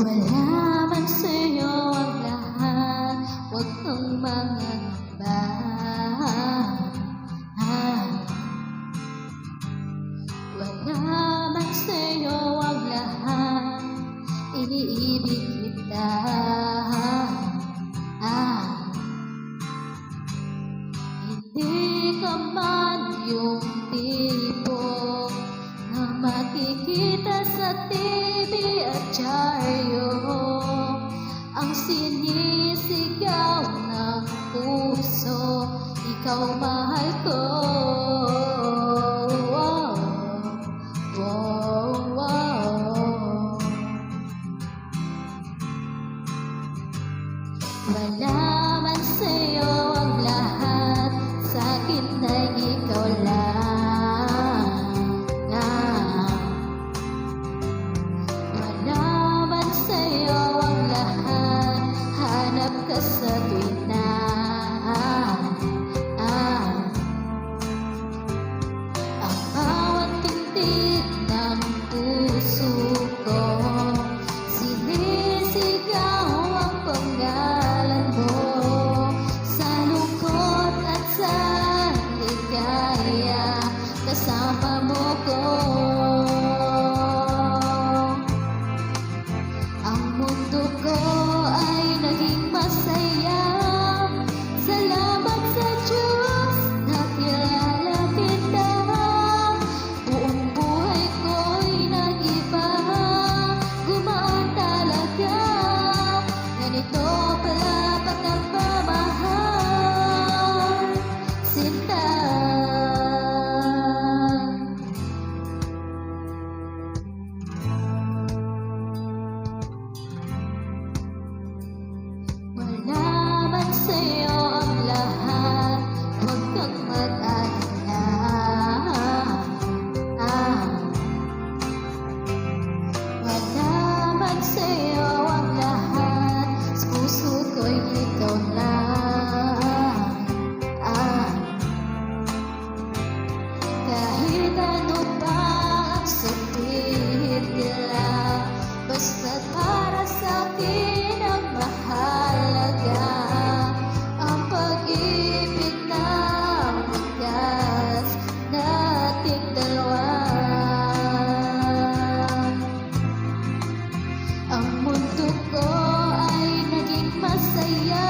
Wala man sa'yo ang lahat, huwag kang mangangamba. Wala man sa'yo ang lahat, iniibig kita. Hindi ka man yung tipo na makikita sa TV at dyaryo, ang sinisigaw ng puso, ikaw mahal ko. Wala man sa'yo ang lahat, sa'kin ay ikaw lang. Wala man sa'yo ang lahat, hanap ka sa tuwing na ang bawat tindig ng puso ko, sinisigaw ang pangalan mo. Sa lungkot at sa ligaya, kasama mo ko. Ang mundo ko ay naging masaya. Salamat sa Diyos na kilala kita. Buong buhay ko'y nag-iba, gumaan talaga. Ganito pala pag nagmamahal, sinta. Wala man sa'yo ang lahat, huwag kang mag-alala. Wala man sa'yo ang lahat, sa puso ko'y ikaw lang. Kahit ano pa ang sabihin nila, basta't para sa'kin ang mahalaga, ang pag-ibig na wagas nating dalawa. Ang mundo ko ay naging masaya.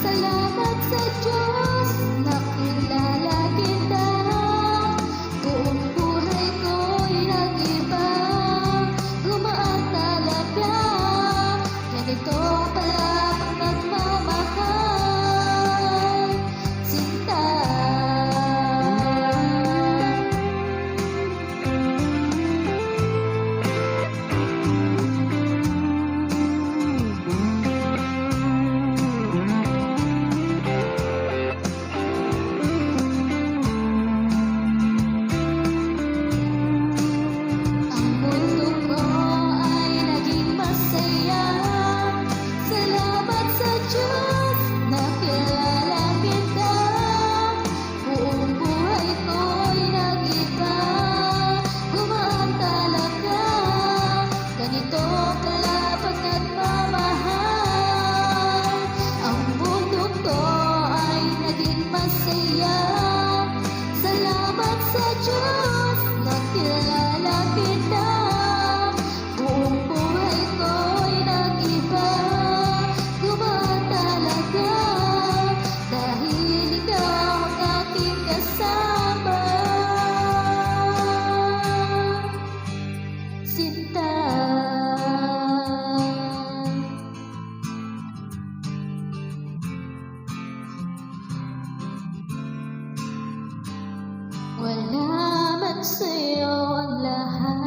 Salamat sa Diyos na kilala kita. Buong buhay ko'y nag-iba, gumaan talaga. Ganito pala pag nagmamahal, sinta. Ang mundo ko ay naging masaya. Salamat sa Diyos na kilala kita. Buong buhay ko'y nag-iba, gumaan talaga. Ganito pala pag nagmamahal. Ang mundo ko ay naging masaya. Salamat sa Diyos na kilala kita. Buong buhay ko'y nag-iba, gumaan talaga. Dahil ikaw ang aking kasama, sinta. Wala man sa'yo ang lahat,